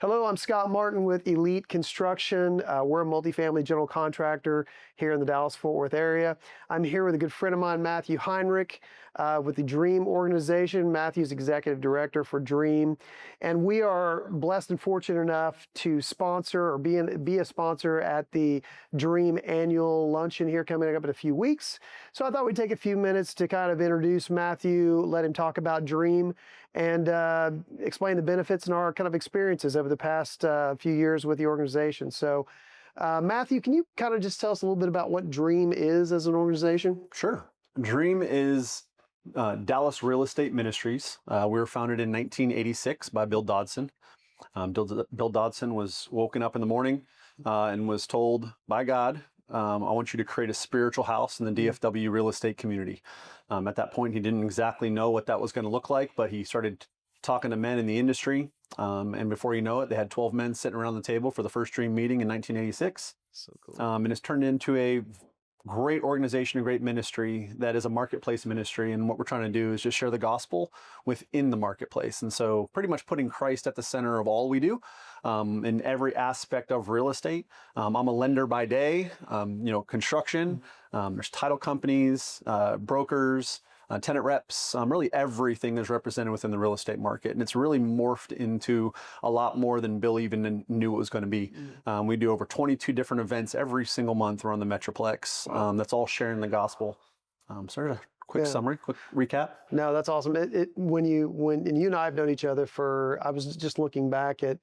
Hello, I'm Scott Martin with Elite Construction. We're a multifamily general contractor here in the Dallas-Fort Worth area. I'm here with a good friend of mine, Matthew Heinrich, with the DREM organization. Matthew's executive director for DREM. And we are blessed and fortunate enough to sponsor or be a sponsor at the DREM annual luncheon here coming up in a few weeks. So I thought we'd take a few minutes to kind of introduce Matthew, let him talk about DREM, and explain the benefits and our kind of experiences over the past few years with the organization. So Matthew, can you kind of just tell us a little bit about what DREM is as an organization? Sure. DREM is Dallas Real Estate Ministries. We were founded in 1986 by Bill Dodson. Bill Dodson was woken up in the morning and was told by God, I want you to create a spiritual house in the DFW real estate community. At that point, he didn't exactly know what that was going to look like, but he started talking to men in the industry. And before you know it, they had 12 men sitting around the table for the first DREM meeting in 1986. So cool. And it's turned into a great organization, a great ministry that is a marketplace ministry. And what we're trying to do is just share the gospel within the marketplace. And so pretty much putting Christ at the center of all we do in every aspect of real estate. I'm a lender by day, construction, there's title companies, brokers, tenant reps, really everything is represented within the real estate market. And it's really morphed into a lot more than Bill even knew it was going to be. We do over 22 different events every single month around the Metroplex. That's all sharing the gospel. Sort of a quick summary, quick recap. No, that's awesome. And you and I have known each other I was just looking back at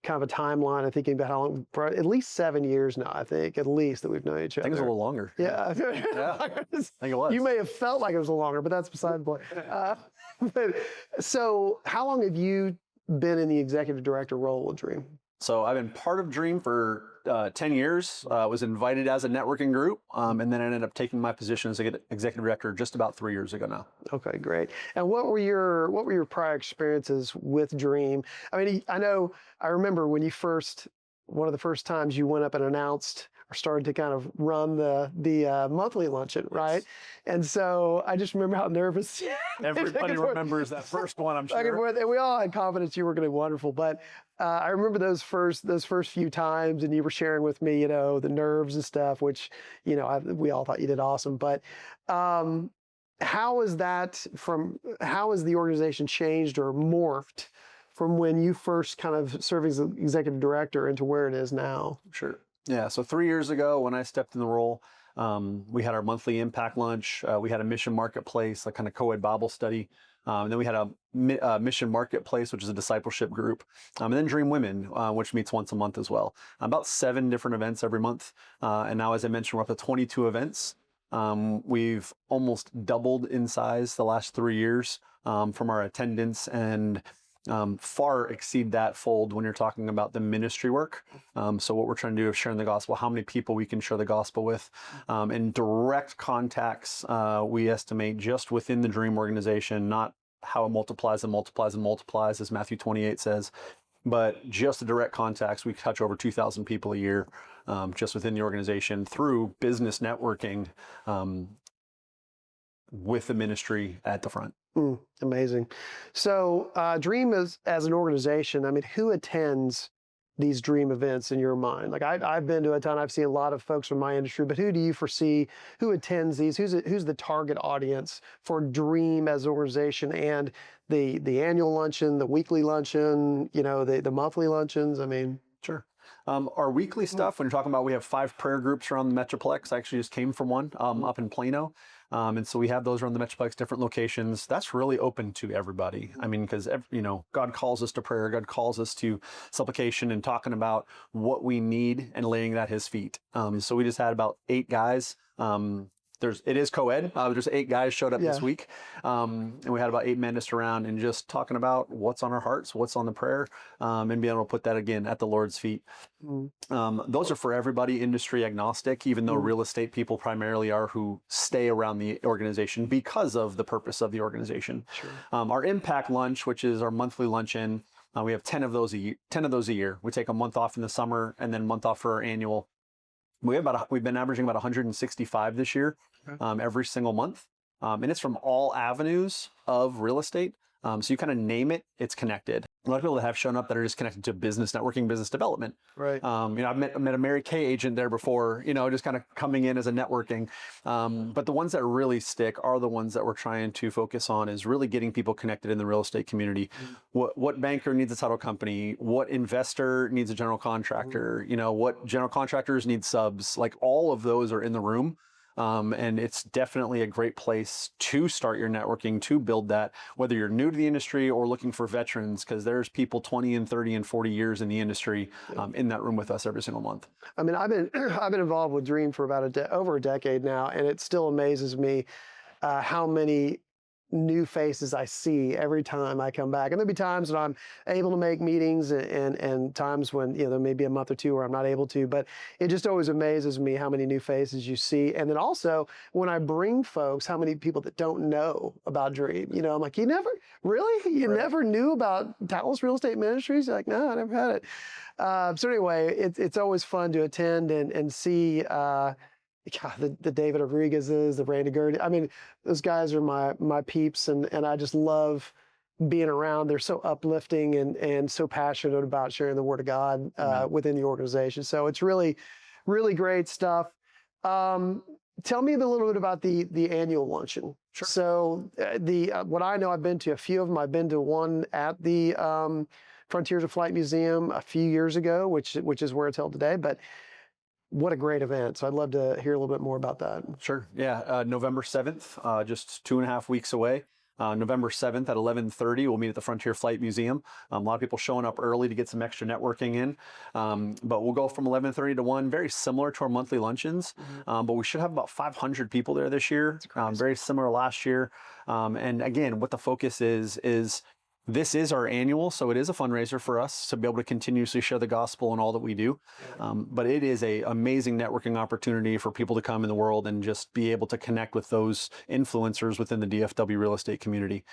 kind of a timeline. I'm thinking about how long, at least 7 years now, I think, at least, that we've known each other. I think it was a little longer. Yeah. Yeah, I think it was. You may have felt like it was a longer, but that's beside the point. So how long have you been in the executive director role with DREM? So I've been part of DREM for 10 years. Was invited as a networking group, and then I ended up taking my position as executive director just about 3 years ago now. Okay, great. And what were your prior experiences with DREM? I mean, I remember when one of the first times you went up and announced or started to kind of run the monthly luncheon, right? And so I just remember how nervous. Everybody remembers that first one, I'm sure. And we all had confidence you were going to be wonderful, but I remember those first few times, and you were sharing with me, the nerves and stuff, which, we all thought you did awesome. But how has the organization changed or morphed from when you first kind of served as executive director into where it is now? Sure. Yeah. So 3 years ago, when I stepped in the role, we had our monthly impact lunch. We had a mission marketplace, like kind of co-ed Bible study. And then we had a mission marketplace, which is a discipleship group. And then DREM Women, which meets once a month as well. About 7 different events every month. And now, as I mentioned, we're up to 22 events. We've almost doubled in size the last 3 years from our attendance, and far exceed that fold when you're talking about the ministry work. So what we're trying to do is sharing the gospel, how many people we can share the gospel with. And direct contacts, we estimate just within the DREM organization, not how it multiplies and multiplies and multiplies, as Matthew 28 says, but just the direct contacts. We touch over 2,000 people a year just within the organization through business networking with the ministry at the front. Amazing. So DREM as an organization, I mean, who attends these DREM events in your mind? Like I've been to a ton, I've seen a lot of folks from my industry, but who do you foresee, who attends these? Who's the target audience for DREM as an organization, and the annual luncheon, the weekly luncheon, the monthly luncheons? I mean. Sure. Our weekly stuff, when you're talking about, we have 5 prayer groups around the Metroplex. I actually just came from one up in Plano. And so we have those around the Metroplex, different locations. That's really open to everybody. I mean, because, God calls us to prayer. God calls us to supplication and talking about what we need and laying it at his feet. So we just had about 8 guys. It is co-ed. There's 8 guys showed up this week. And we had about 8 men just around and just talking about what's on our hearts, what's on the prayer, and being able to put that again at the Lord's feet. Those are for everybody, industry agnostic, even though real estate people primarily are who stay around the organization because of the purpose of the organization. Sure. Our impact lunch, which is our monthly luncheon, we have 10 of those a year. We take a month off in the summer and then a month off for our annual. We've been averaging about 165 this year, every single month. And it's from all avenues of real estate. So you kind of name it, it's connected. A lot of people that have shown up that are just connected to business networking, business development. Right. I've met a Mary Kay agent there before, just kind of coming in as a networking. But the ones that really stick are the ones that we're trying to focus on, is really getting people connected in the real estate community. What banker needs a title company? What investor needs a general contractor? What general contractors need subs? Like, all of those are in the room. And it's definitely a great place to start your networking, to build that, whether you're new to the industry or looking for veterans, because there's people 20 and 30 and 40 years in the industry in that room with us every single month. I mean, I've been involved with DREAM for about over a decade now, and it still amazes me how many new faces I see every time I come back. And there'll be times when I'm able to make meetings, and times when there may be a month or two where I'm not able to, but it just always amazes me how many new faces you see. And then also when I bring folks, how many people that don't know about DREAM. I'm like, you never knew about Dallas Real Estate Ministries? You're like, no, I never had it. So anyway, it's always fun to attend and see the David Rodriguez's, the Randy Gurney. I mean, those guys are my peeps, and I just love being around. They're so uplifting and so passionate about sharing the Word of God within the organization. So it's really, really great stuff. Tell me a little bit about the annual luncheon. Sure. So what I know, I've been to a few of them. I've been to one at the Frontiers of Flight Museum a few years ago, which is where it's held today. But what a great event. So I'd love to hear a little bit more about that. Sure. Yeah. November 7th, just 2.5 weeks away. November 7th at 11:30, we'll meet at the Frontier Flight Museum. A lot of people showing up early to get some extra networking in. But we'll go from 11:30 to 1, very similar to our monthly luncheons. But we should have about 500 people there this year. Very similar last year. And again, what the focus is this is our annual, so it is a fundraiser for us to be able to continuously share the gospel in all that we do. But it is an amazing networking opportunity for people to come in the world and just be able to connect with those influencers within the DFW real estate community.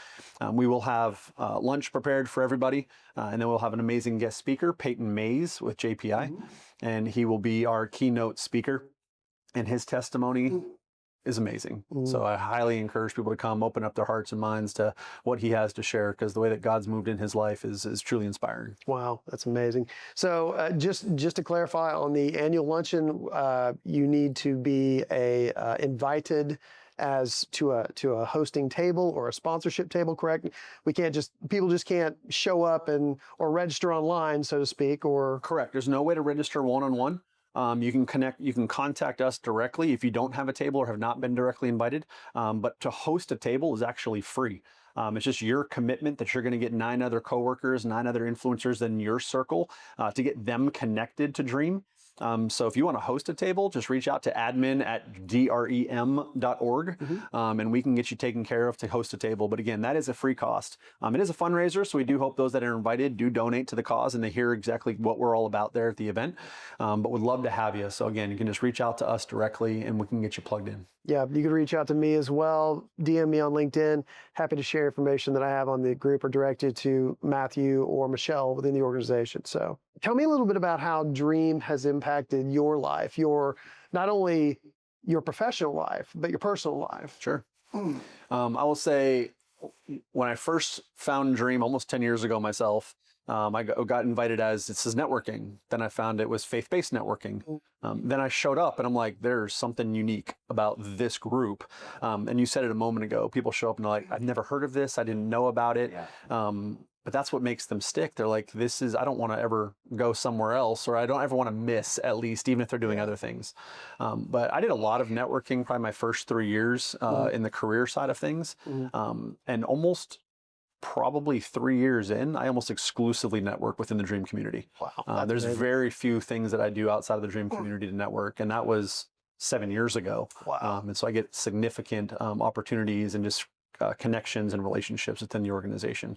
We will have lunch prepared for everybody, and then we'll have an amazing guest speaker, Peyton Mays with JPI, and he will be our keynote speaker, and his testimony is amazing. So I highly encourage people to come, open up their hearts and minds to what he has to share, because the way that God's moved in his life is truly inspiring. Wow, that's amazing. So just to clarify on the annual luncheon, you need to be invited as to a hosting table or a sponsorship table, correct? People just can't show up or register online, so to speak, or? Correct. There's no way to register one-on-one. You can contact us directly if you don't have a table or have not been directly invited. But to host a table is actually free. It's just your commitment that you're going to get 9 other coworkers, 9 other influencers in your circle to get them connected to DREAM. So if you want to host a table, just reach out to admin@drem.org, and we can get you taken care of to host a table. But again, that is a free cost. It is a fundraiser, so we do hope those that are invited do donate to the cause and they hear exactly what we're all about there at the event. But we'd love to have you. So again, you can just reach out to us directly and we can get you plugged in. Yeah, you can reach out to me as well. DM me on LinkedIn. Happy to share information that I have on the group or direct it to Matthew or Michelle within the organization. So tell me a little bit about how DREAM has impacted your life, not only your professional life, but your personal life. Sure. I will say, when I first found DREAM almost 10 years ago myself, I got invited as this is networking. Then I found it was faith-based networking. Then I showed up and I'm like, there's something unique about this group. And you said it a moment ago, people show up and they're like, I've never heard of this. I didn't know about it. But that's what makes them stick. They're like, I don't want to ever go somewhere else, or I don't ever want to miss, at least, even if they're doing other things. But I did a lot of networking probably my first 3 years in the career side of things. And almost probably 3 years in, I almost exclusively network within the DREAM community. Wow. There's very few things that I do outside of the DREAM community to network, and that was 7 years ago. Wow. And so I get significant opportunities and just connections and relationships within the organization.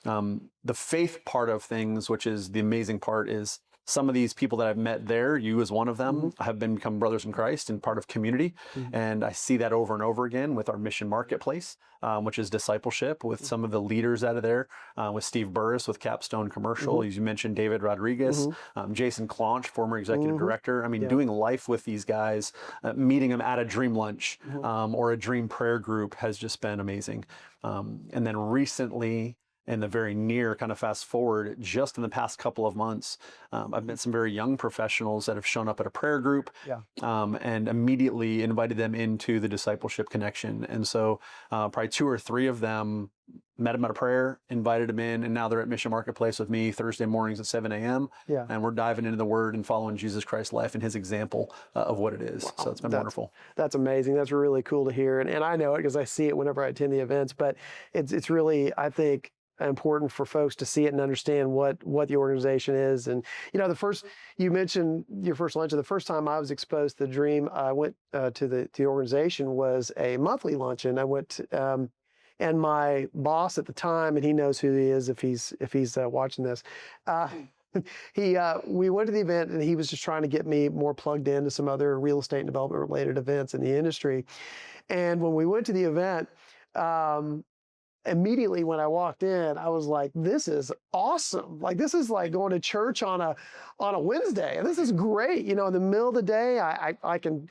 The faith part of things, which is the amazing part, is some of these people that I've met there, you as one of them, have become brothers in Christ and part of community. And I see that over and over again with our mission marketplace, which is discipleship with some of the leaders out of there, with Steve Burris with Capstone Commercial, as you mentioned, David Rodriguez, Jason Claunch, former executive director. I mean, doing life with these guys, meeting them at a DREAM lunch or a DREAM prayer group has just been amazing. And then recently, and the very near, kind of fast forward, just in the past couple of months, I've met some very young professionals that have shown up at a prayer group, and immediately invited them into the discipleship connection. And so probably 2 or 3 of them met them at a prayer, invited them in, and now they're at Mission Marketplace with me Thursday mornings at 7 a.m. And we're diving into the Word and following Jesus Christ's life and His example of what it is. So it's been wonderful. That's amazing. That's really cool to hear. And I know it because I see it whenever I attend the events, but it's really, I think, important for folks to see it and understand what the organization is. And you mentioned your first luncheon. The first time I was exposed to the DREM, I went to the organization, was a monthly luncheon. I went and my boss at the time, and he knows who he is if he's watching this, we went to the event, and he was just trying to get me more plugged into some other real estate and development related events in the industry. And when we went to the event, immediately when I walked in, I was like, this is awesome. Like, this is like going to church on a Wednesday. And this is great. In the middle of the day, I can,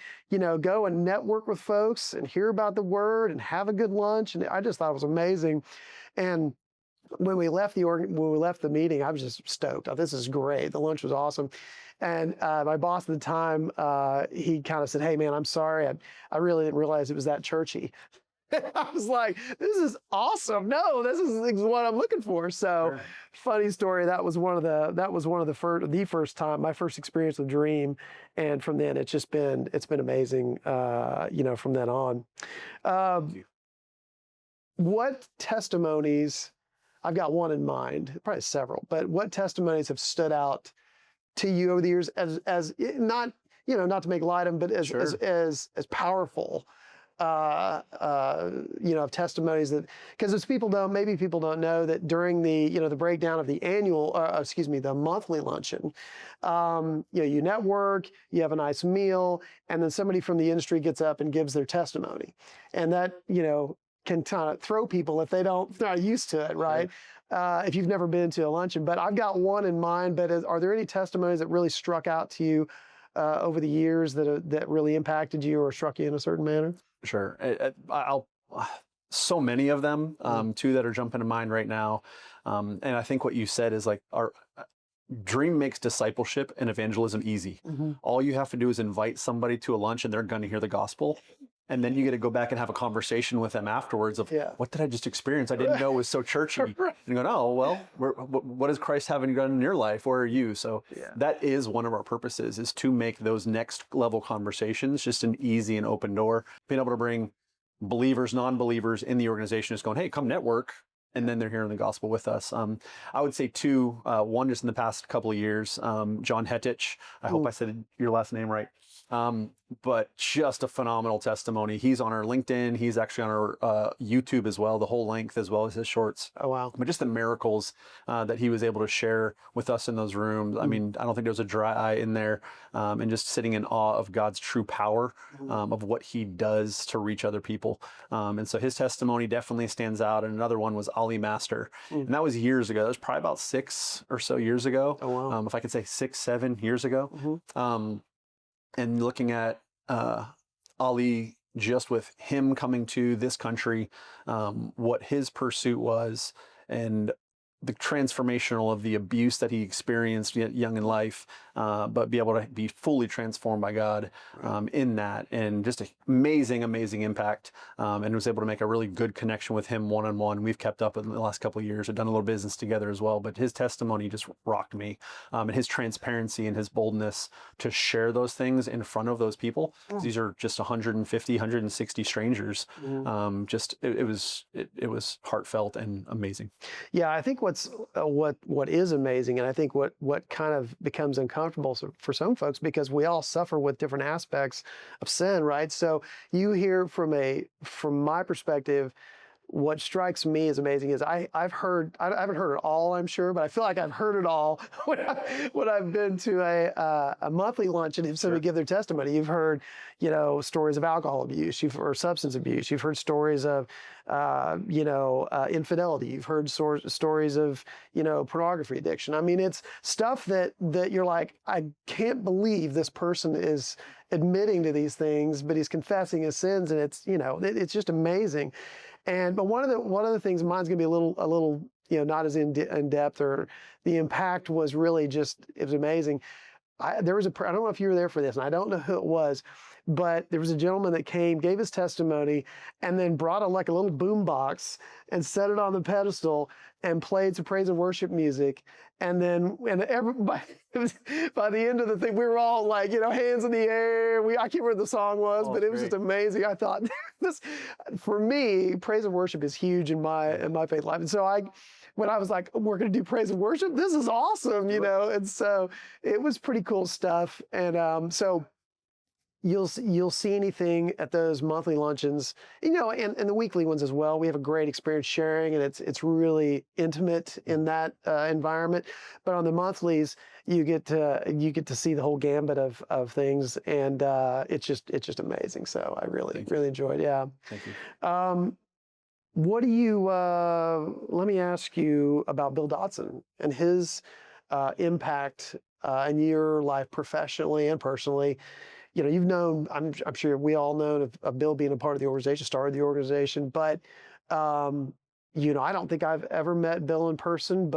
go and network with folks and hear about the Word and have a good lunch. And I just thought it was amazing. And when we left the meeting, I was just stoked. Oh, this is great. The lunch was awesome. And my boss at the time, he kind of said, hey man, I'm sorry. I really didn't realize it was that churchy. I was like, this is awesome. No, this is what I'm looking for. So funny story. That was one of the first time, my first experience with DREM. And from then it's been amazing, from then on. What testimonies, I've got one in mind, probably several, but what testimonies have stood out to you over the years as not to make light of them, but as powerful, of testimonies that, because as maybe people don't know that during the breakdown of the the monthly luncheon, you network, you have a nice meal, and then somebody from the industry gets up and gives their testimony. And that, can kind of throw people if they're not used to it, right? If you've never been to a luncheon. But I've got one in mind, but are there any testimonies that really struck out to you over the years that really impacted you or struck you in a certain manner? Sure. So many of them, two that are jumping to mind right now. And I think what you said is like our DREM makes discipleship and evangelism easy. All you have to do is invite somebody to a lunch and they're going to hear the gospel. And then you get to go back and have a conversation with them afterwards of, what did I just experience? I didn't know it was so churchy. And you go, oh, well, what is Christ having done in your life? Where are you? So that is one of our purposes, is to make those next level conversations just an easy and open door. Being able to bring believers, non-believers in the organization, just going, hey, come network. And then they're hearing the gospel with us. I would say two, one just in the past couple of years, John Hettich. I hope I said your last name right. But just a phenomenal testimony. He's on our LinkedIn. He's actually on our YouTube as well, the whole length as well as his shorts. Oh, wow. But just the miracles that he was able to share with us in those rooms. I mean, I don't think there was a dry eye in there. And just sitting in awe of God's true power, of what He does to reach other people. And so his testimony definitely stands out. And another one was Ali Master. And that was years ago. That was probably about 6 or so years ago. Oh, wow. If I could say 6, 7 years ago. And looking at Ali, just with him coming to this country, what his pursuit was, and the transformational of the abuse that he experienced young in life, but be able to be fully transformed by God in that, and just an amazing impact, and was able to make a really good connection with him one-on-one. We've kept up in the last couple of years. We've done a little business together as well, but his testimony just rocked me, and his transparency and his boldness to share those things in front of those people. These are just 150, 160 strangers. It was heartfelt and amazing. Yeah, I think what is amazing, and I think what kind of becomes uncomfortable for some folks, because we all suffer with different aspects of sin, right? So you hear from my perspective, what strikes me as amazing is I haven't heard it all, I'm sure, but I feel like I've heard it all when I've been to a monthly lunch and if somebody give their testimony. You've heard, stories of alcohol abuse, or substance abuse. You've heard stories of, infidelity. You've heard stories of, pornography addiction. I mean, it's stuff that you're like, I can't believe this person is admitting to these things, but he's confessing his sins, and it's just amazing. But one of the things, mine's gonna be a little not as in depth, or the impact was really just, it was amazing. There was I don't know if you were there for this, and I don't know who it was, but there was a gentleman that came, gave his testimony, and then brought a little boom box and set it on the pedestal and played some praise and worship music. And then, everybody, by the end of the thing, we were all like, hands in the air. I can't remember what the song was, but it was just amazing. I thought, for me, praise and worship is huge in my faith life. And so when I was like, we're going to do praise and worship, this is awesome, and so it was pretty cool stuff. And so you'll see anything at those monthly luncheons, and the weekly ones as well. We have a great experience sharing, and it's really intimate in that environment. But on the monthlies, you get to see the whole gambit of things, and it's just amazing. So I really enjoyed. Yeah. Thank you. What do you, let me ask you about Bill Dodson and his impact in your life professionally and personally. You've known, I'm sure we all know of Bill being a part of the organization, started the organization, but, I don't think I've ever met Bill in person,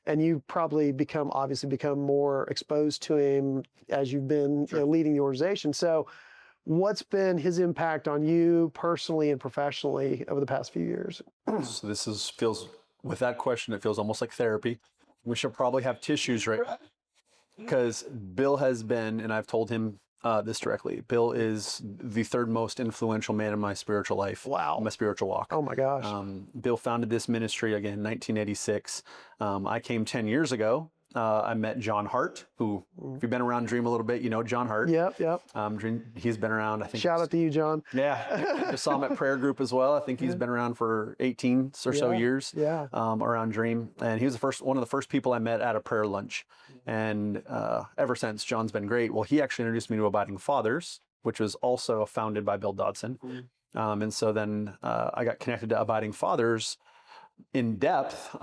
and you probably obviously become more exposed to him as you've been leading the organization. So what's been his impact on you personally and professionally over the past few years? So feels, with that question, it feels almost like therapy. We should probably have tissues, right? Because Bill has been, and I've told him this directly, Bill is the third most influential man in my spiritual life. Wow. My spiritual walk. Oh my gosh. Bill founded this ministry again in 1986. I came 10 years ago. I met John Hart, who, if you've been around Dream a little bit, you know John Hart. Yep. Dream, he's been around, I think. Shout out to you, John. Yeah. Just saw him at prayer group as well. I think he's been around for 18 or so years. Yeah. Around Dream. And he was one of the first people I met at a prayer lunch. And ever since, John's been great. Well, he actually introduced me to Abiding Fathers, which was also founded by Bill Dodson. And so then I got connected to Abiding Fathers in depth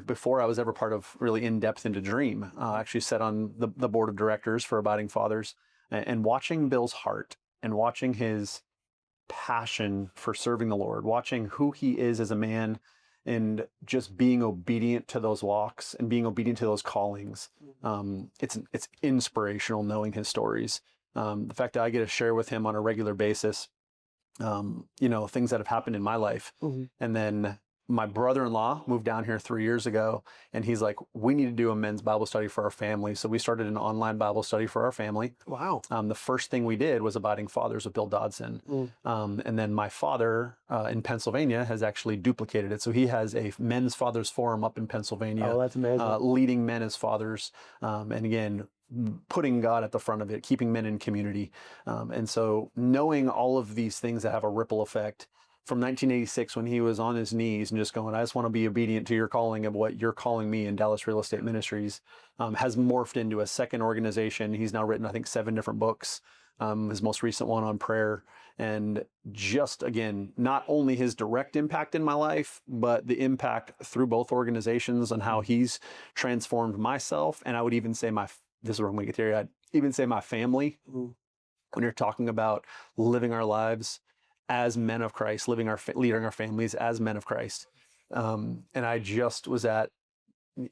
before I was ever part of really in depth into Dream. I actually sat on the board of directors for Abiding Fathers, and watching Bill's heart and watching his passion for serving the Lord, watching who he is as a man, and just being obedient to those walks and being obedient to those callings. It's inspirational knowing his stories. The fact that I get to share with him on a regular basis, things that have happened in my life. And then my brother-in-law moved down here 3 years ago, and he's like, we need to do a men's Bible study for our family. So we started an online Bible study for our family. Wow. The first thing we did was Abiding Fathers with Bill Dodson. And then my father in Pennsylvania has actually duplicated it. So he has a men's fathers forum up in Pennsylvania. Oh, that's amazing. Leading men as fathers. And again, putting God at the front of it, keeping men in community. And so knowing all of these things that have a ripple effect, from 1986, when he was on his knees and just going, I just want to be obedient to your calling of what you're calling me in Dallas Real Estate Ministries, has morphed into a second organization. He's now written, I think, 7 different books, his most recent one on prayer. And just, again, not only his direct impact in my life, but the impact through both organizations and how he's transformed myself. And I would even say this is where I'm going to get here, I'd even say my family, when you're talking about living our lives as men of Christ, leading our families as men of Christ. And I just was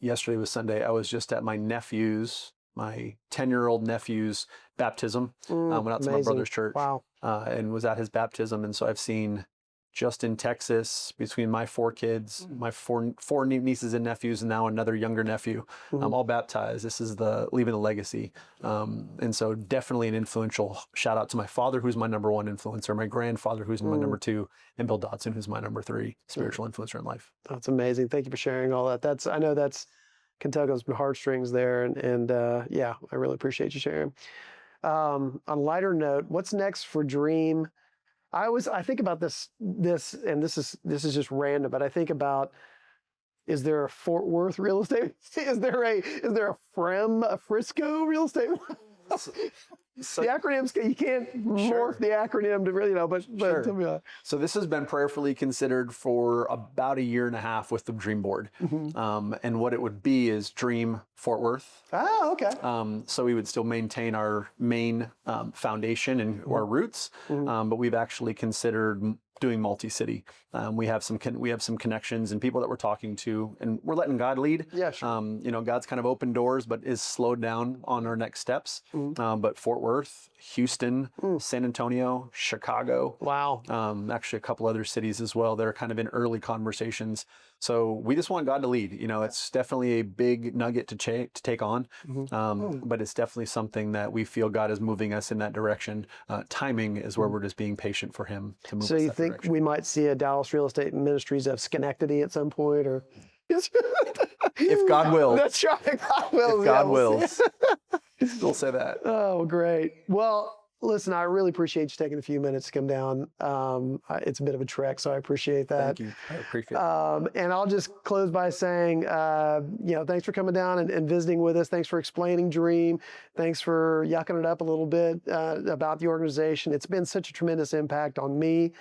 yesterday was Sunday, I was just at my 10-year-old nephew's baptism. Went out to my brother's church. Wow. And was at his baptism. And so I've seen, just in Texas, between my 4 kids, my four nieces and nephews, and now another younger nephew, all baptized. This is leaving a legacy. And so definitely an influential shout out to my father, who's my number 1 influencer, my grandfather, who's my number 2, and Bill Dodson, who's my number 3 spiritual influencer in life. That's amazing. Thank you for sharing all that. I know that's can tug on some heartstrings there, and I really appreciate you sharing. On a lighter note, what's next for Dream? I think about this, and this is just random, but I think about, is there a Fort Worth real estate? Is there a Frisco real estate? So, the acronyms, you can't morph the acronym to really, but sure. Tell me about it. So this has been prayerfully considered for about 1.5 years with the Dream Board. And what it would be is Dream Fort Worth. Oh, okay. So we would still maintain our main foundation and our roots, but we've actually considered doing multi-city. We have some connections and people that we're talking to, and we're letting God lead. Yeah, sure. You know, God's kind of opened doors, but is slowed down on our next steps. But Fort Worth, Houston, San Antonio, Chicago. Wow. Actually, a couple other cities as well. They're kind of in early conversations. So we just want God to lead. You know, it's definitely a big nugget to take on, but it's definitely something that we feel God is moving us in that direction. Timing is where we're just being patient for Him to move us So you that think direction. we might see a Dallas Real Estate Ministries of Schenectady at some point, or? If God wills. That's right. God wills. If Yeah, God we'll see. wills. We'll say that. Oh, great. Well, listen, I really appreciate you taking a few minutes to come down. It's a bit of a trek, so I appreciate that. Thank you. I appreciate it. And I'll just close by saying, thanks for coming down and visiting with us. Thanks for explaining DREAM. Thanks for yucking it up a little bit about the organization. It's been such a tremendous impact on me.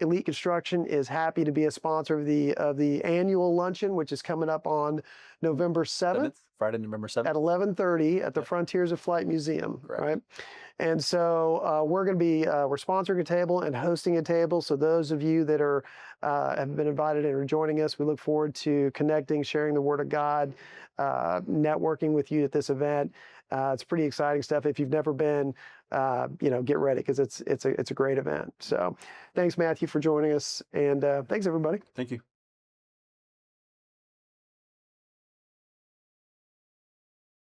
Elite Construction is happy to be a sponsor of the annual luncheon, which is coming up on November 7th. Friday, November 7th. At 11:30 at the Frontiers of Flight Museum, Correct. right? And so we're going to be we're sponsoring a table and hosting a table. So those of you that are have been invited and are joining us, we look forward to connecting, sharing the Word of God, networking with you at this event. It's pretty exciting stuff. If you've never been, get ready because it's a great event. So thanks, Matthew, for joining us, and thanks everybody. Thank you.